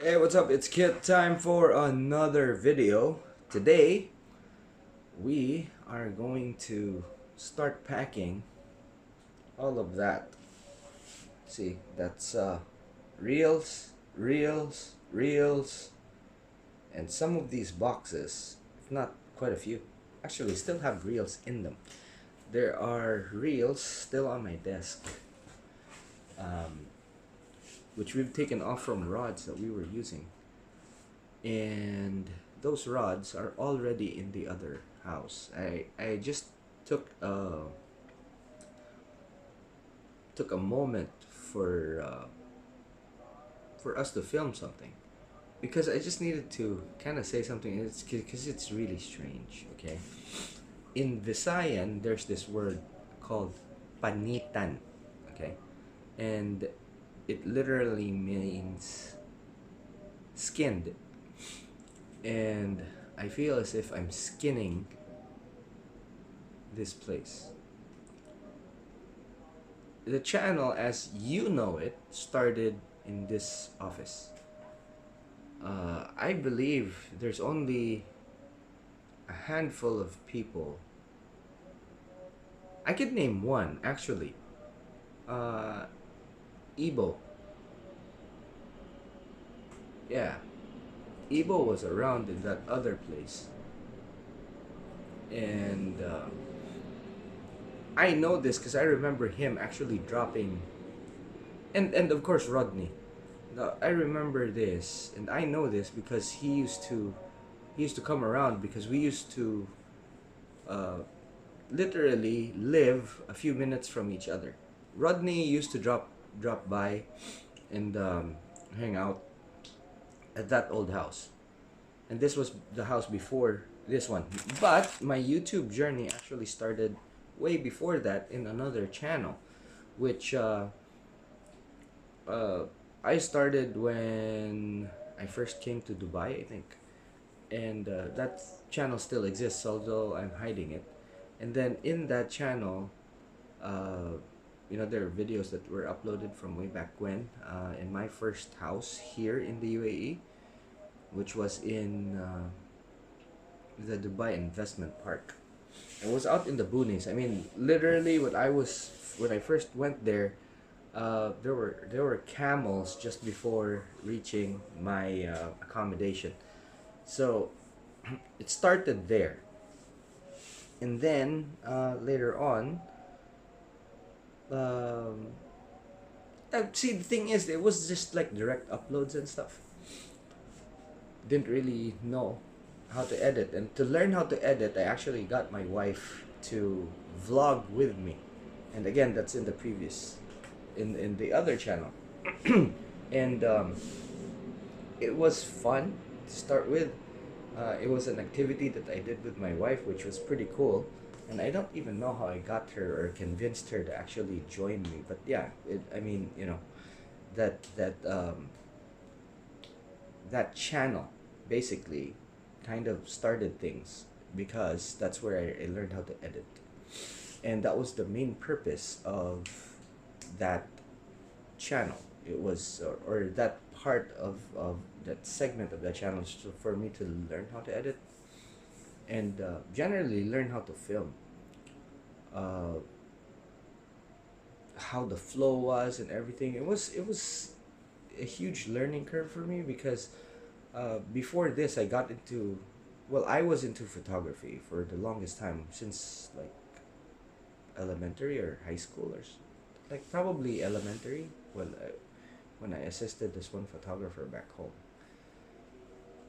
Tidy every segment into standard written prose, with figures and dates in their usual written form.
Hey, what's up? It's Kit. Time for another video. Today, we are going to start packing all of that. See, that's reels, reels, and some of these boxes, if not quite a few, actually still have reels in them. There are reels still on my desk, um, which we've taken off from rods that we were using. And those rods are already in the other house. I just took a moment for us to film something because I just needed to kind of say something. It's because it's really strange. Okay, in Visayan there's this word called panitan. Okay, and it literally means skinned, and I feel as if I'm skinning this place. The channel, as you know it, started in this office. I believe there's only a handful of people. I could name one, actually. Uh, Ebo. Yeah, Ebo was around in that other place. And I know this because I remember him actually dropping. And of course, Rodney. Now, I remember this, and I know this because he used to come around because we used to uh, literally live a few minutes from each other. Rodney used to drop by and hang out at that old house, and this was the house before this one. But my YouTube journey actually started way before that in another channel, which uh, I started when I first came to Dubai, I think, and that channel still exists, although I'm hiding it. And then in that channel, uh, there are videos that were uploaded from way back when, in my first house here in the UAE, which was in the Dubai Investment Park. It was out in the boonies. I mean, literally, when I first went there, there were camels just before reaching my accommodation. So it started there, and then later on, um, see, the thing is, it was just like direct uploads and stuff. Didn't really know how to edit, and to learn how to edit, I actually got my wife to vlog with me. And again, that's in the previous, in the other channel. And it was fun to start with. It was an activity that I did with my wife, which was pretty cool. And I don't even know how I got her or convinced her to actually join me. But yeah, I mean, that channel basically kind of started things because that's where I learned how to edit. And that was the main purpose of that channel. It was, or that part of that segment of that channel is for me to learn how to edit and generally learn how to film, uh, how the flow was and everything. It was a huge learning curve for me because before this I got into, well, I was into photography for the longest time since like elementary or high school like probably elementary, well, when I assisted this one photographer back home.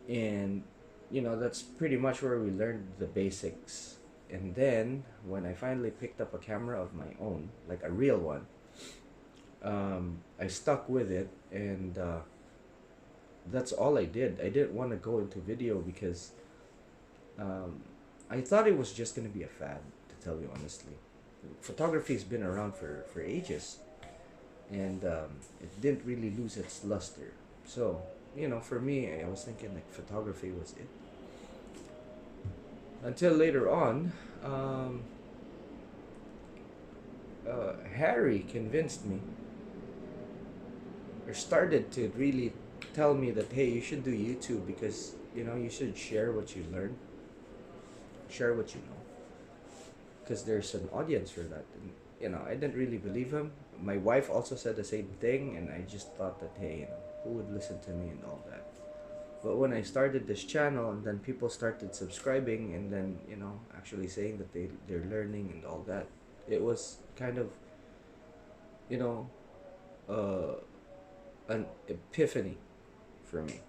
And that's pretty much where we learned the basics. And then when I finally picked up a camera of my own, like a real one, I stuck with it, and that's all I did. I didn't want to go into video because um, I thought it was just going to be a fad, to tell you honestly. Photography's been around for ages, and it didn't really lose its luster. So, for me, I was thinking like photography was it. Until later on, um, Harry convinced me, or started to really tell me that, hey, you should do YouTube because you should share what you learn, share what you know, because there's an audience for that. And I didn't really believe him. My wife also said the same thing, and I just thought that, hey, who would listen to me and all that. But when I started this channel, and then people started subscribing, and then actually saying that they're learning and all that, it was kind of you know uh, an epiphany for me.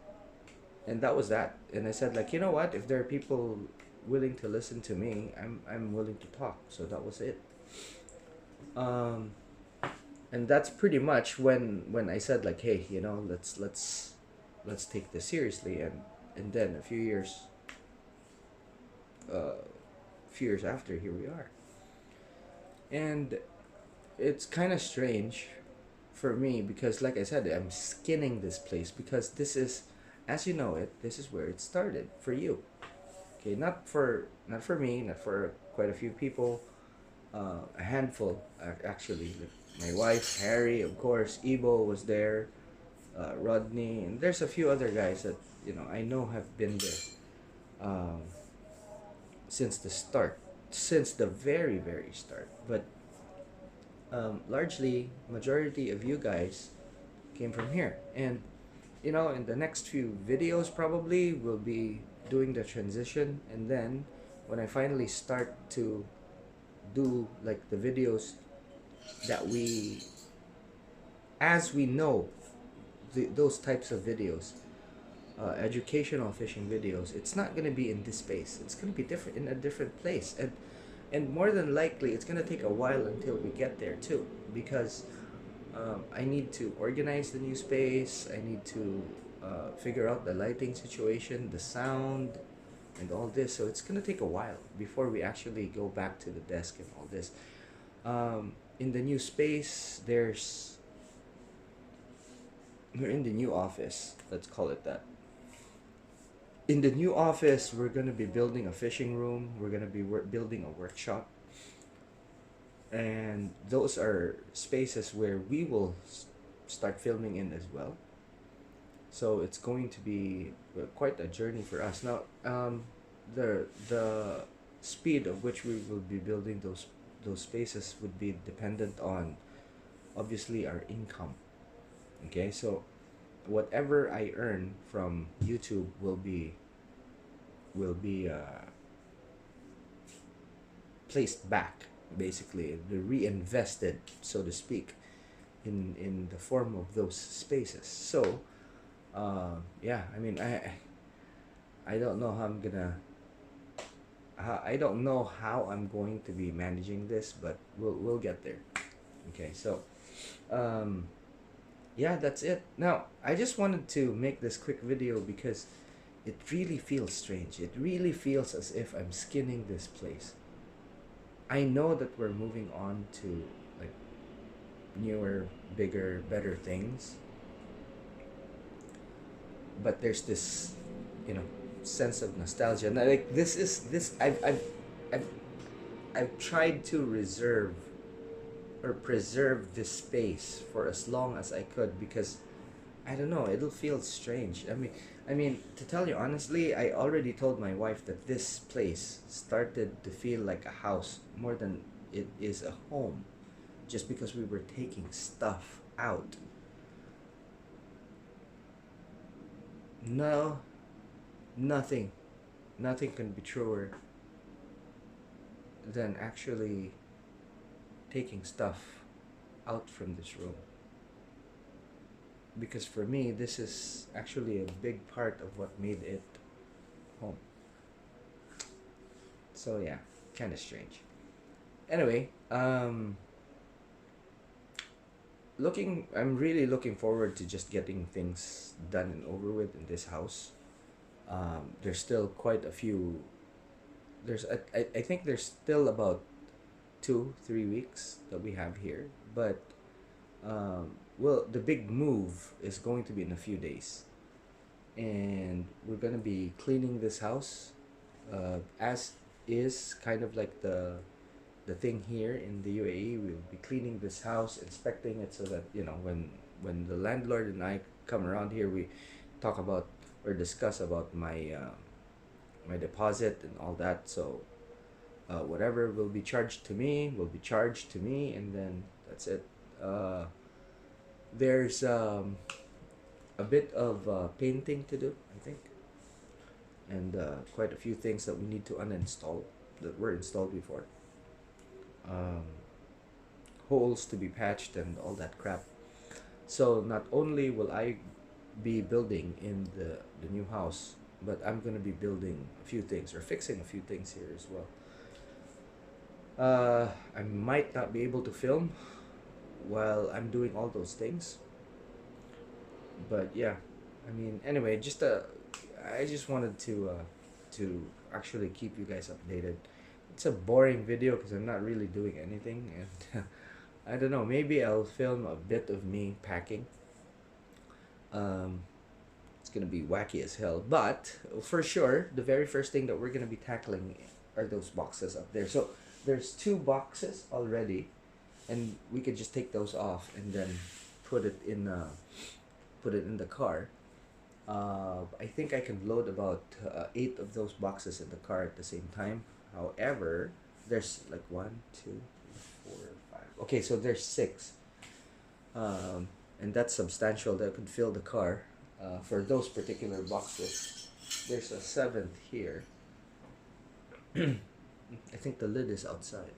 And that was that. And I said, like, you know what, if there are people willing to listen to me, I'm willing to talk. So that was it. um and that's pretty much when I said, like, hey, let's take this seriously. And then a few years after, here we are. And it's kind of strange for me because, like I said, I'm skinning this place because this is, as you know it, this is where it started for you. Okay, not for me, not for quite a few people, a handful, actually. Like my wife, Harry, of course, Ebo was there, Rodney, and there's a few other guys that I know have been there, um, since the start, since the very very start. But largely, majority of you guys came from here. And in the next few videos, probably we'll be doing the transition. And then when I finally start to do like the videos that as we know, those types of videos, educational fishing videos, it's not going to be in this space. It's going to be different, in a different place. And more than likely, it's going to take a while until we get there too, because I need to organize the new space. I need to figure out the lighting situation, the sound, and all this. So it's gonna take a while before we actually go back to the desk and all this. In the new space, we're in the new office. Let's call it that. In the new office, we're gonna be building a fishing room. We're gonna be building a workshop, and those are spaces where we will start filming in as well. So it's going to be quite a journey for us now. The speed of which we will be building those spaces would be dependent on, obviously, our income. Okay, so whatever I earn from YouTube will be placed back, basically, the reinvested, so to speak, in the form of those spaces. So yeah, I mean, I don't know how I'm gonna I don't know how I'm going to be managing this, but we'll get there. Okay, so um yeah, that's it. Now, I just wanted to make this quick video because it really feels strange. It really feels as if I'm skinning this place. I know that we're moving on to like newer, bigger, better things, but there's this, you know, sense of nostalgia. And like this I've I've tried to reserve or preserve this space for as long as I could because I don't know, it'll feel strange. I mean, to tell you honestly, I already told my wife that this place started to feel like a house more than it is a home, just because we were taking stuff out. No, nothing, nothing can be truer than actually taking stuff out from this room. Because for me, this is actually a big part of what made it home. So yeah, kind of strange. Anyway, I'm really looking forward to just getting things done and over with in this house. There's still quite a few. I think there's still about 2 3 weeks that we have here, but well, the big move is going to be in a few days, and we're gonna be cleaning this house, as is kind of like the thing here in the UAE. We'll be cleaning this house, inspecting it, so that when the landlord and I come around here, we talk about or discuss about my deposit and all that. So whatever will be charged to me will be charged to me, and then that's it. Uh, there's a bit of painting to do, I think, and quite a few things that we need to uninstall that were installed before. Um, Holes to be patched and all that crap. So not only will I be building in the new house, but I'm gonna be building a few things or fixing a few things here as well. I might not be able to film while I'm doing all those things, but yeah, I mean, anyway, I just wanted to actually keep you guys updated. It's a boring video because I'm not really doing anything, and I don't know. Maybe I'll film a bit of me packing. Um, it's gonna be wacky as hell, but for sure, the very first thing that we're gonna be tackling are those boxes up there. So there's two boxes already, and we could just take those off and then put it in put it in the car. I think I can load about 8 of those boxes in the car at the same time. However, there's like one, two, three, four, five. Okay, so there's 6, and that's substantial. That could fill the car for those particular boxes. There's a 7th here. I think the lid is outside.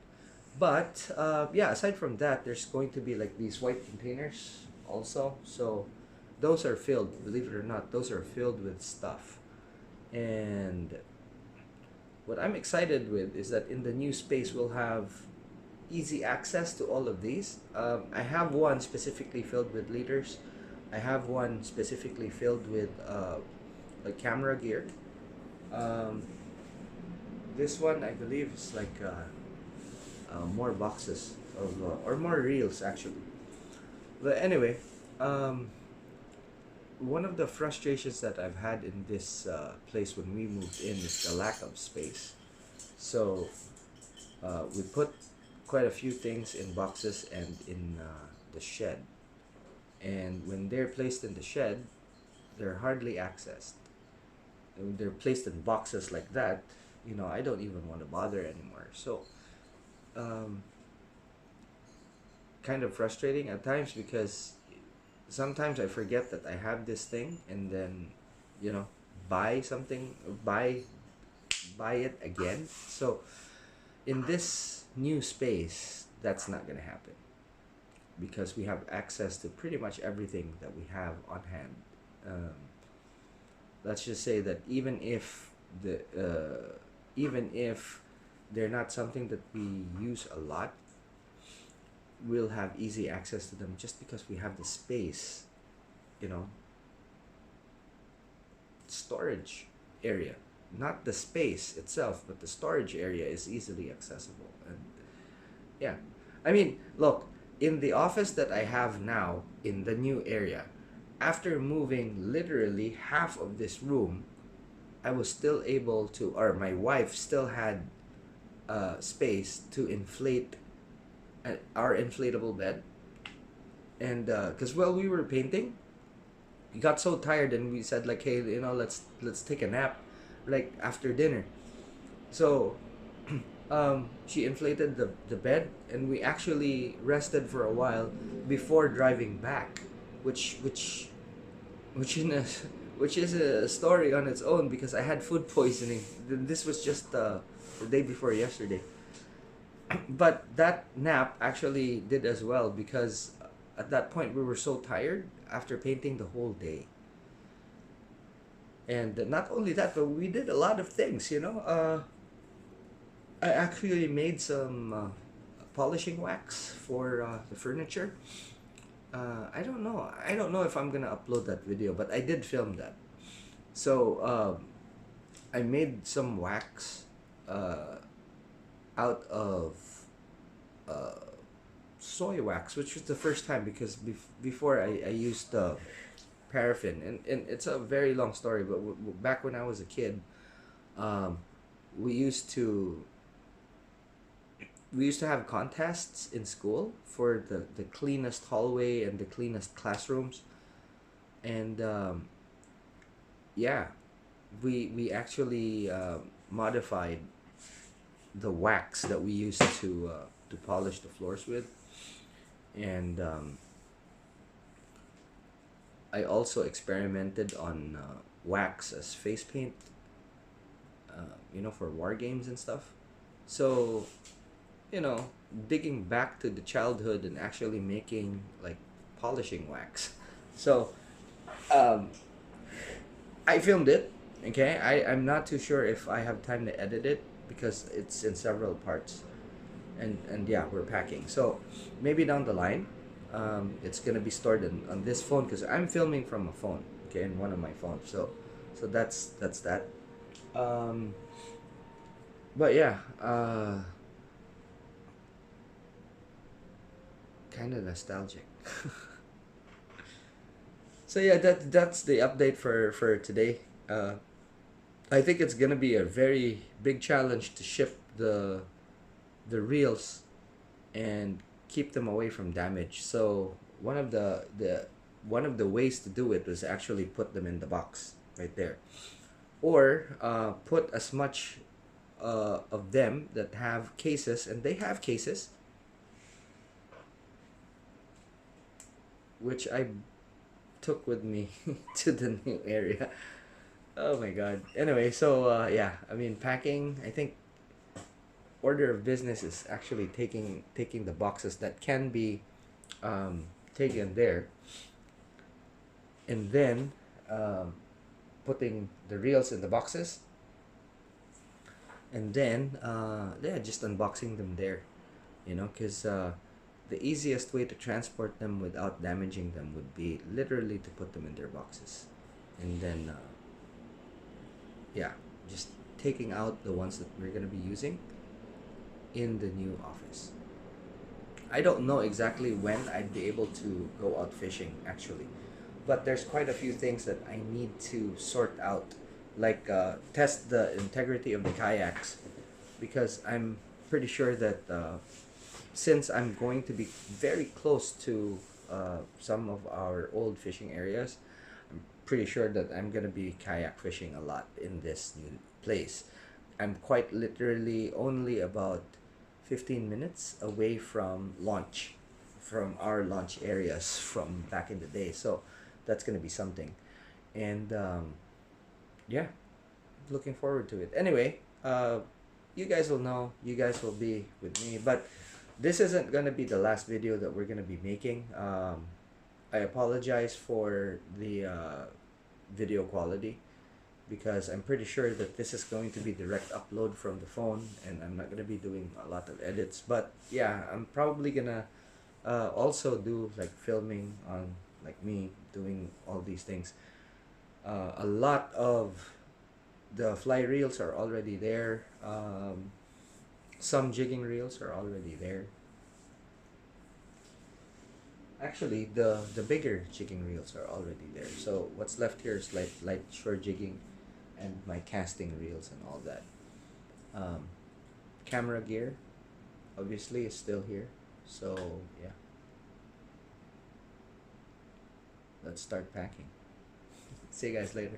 But yeah, aside from that, there's going to be like these white containers also. So those are filled, believe it or not, those are filled with stuff. And what I'm excited with is that in the new space, we'll have easy access to all of these. I have one specifically filled with liters. I have one specifically filled with like camera gear. Um, this one, I believe, is like more boxes of or more reels actually. But anyway, um, one of the frustrations that I've had in this place when we moved in is the lack of space. So we put quite a few things in boxes and in the shed. And when they're placed in the shed, they're hardly accessed. And when they're placed in boxes like that, I don't even want to bother anymore. So um, kind of frustrating at times because sometimes I forget that I have this thing and then, you know, buy something, buy it again. So in this new space, that's not gonna happen because we have access to pretty much everything that we have on hand. Um, let's just say that even if they're not something that we use a lot, we'll have easy access to them just because we have the space, you know, storage area, not the space itself, but the storage area is easily accessible. And yeah, I mean, look, in the office that I have now in the new area, after moving literally half of this room, I was still able to, or my wife still had space to inflate our inflatable bed. And because while we were painting, we got so tired and we said like, hey, let's take a nap, like after dinner. So she inflated the bed, and we actually rested for a while before driving back, which in a, which is a story on its own because I had food poisoning. This was just the day before yesterday. But that nap actually did as well because at that point we were so tired after painting the whole day. And not only that, but we did a lot of things, I actually made some polishing wax for the furniture. I don't know if I'm gonna upload that video, but I did film that. So I made some wax uh, out of uh, soy wax, which was the first time because before I used paraffin, and it's a very long story. But back when I was a kid, um, we used to we used to have contests in school for the cleanest hallway and the cleanest classrooms. And yeah, we actually modified the wax that we used to polish the floors with, and I also experimented on wax as face paint, for war games and stuff. So, you know, digging back to the childhood and actually making like polishing wax. So, um, I filmed it. Okay, I'm not too sure if I have time to edit it because it's in several parts, and yeah, we're packing. So maybe down the line, it's gonna be stored on this phone because I'm filming from a phone. Okay, in one of my phones. So that's that. Um, but yeah, kind of nostalgic. So yeah, that's the update for today. I think it's gonna be a very big challenge to ship the reels and keep them away from damage. So one of the ways to do it was actually put them in the box right there, or put as much of them that have cases, and they have cases, which I took with me to the new area. Oh my god. Anyway, so yeah, I mean packing. I think order of business is actually taking the boxes that can be um, taken there, and then um, putting the reels in the boxes, and then yeah, just unboxing them there. Because the easiest way to transport them without damaging them would be literally to put them in their boxes, and then yeah, just taking out the ones that we're gonna be using in the new office. I don't know exactly when I'd be able to go out fishing actually, but there's quite a few things that I need to sort out, like test the integrity of the kayaks, because I'm pretty sure that since I'm going to be very close to some of our old fishing areas, I'm pretty sure that I'm gonna be kayak fishing a lot in this new place. I'm quite literally only about 15 minutes away from launch, from our launch areas from back in the day. So that's gonna be something. And yeah, looking forward to it. Anyway, you guys will know. You guys will be with me. But this isn't gonna be the last video that we're gonna be making. I apologize for the video quality because I'm pretty sure that this is going to be direct upload from the phone, and I'm not gonna be doing a lot of edits. But yeah, I'm probably gonna also do like filming on like me doing all these things. A lot of the fly reels are already there. Some jigging reels are already there. Actually, the bigger jigging reels are already there. So what's left here is like light shore jigging, and my casting reels and all that. Um, Camera gear, obviously, is still here. So yeah, let's start packing. See you guys later.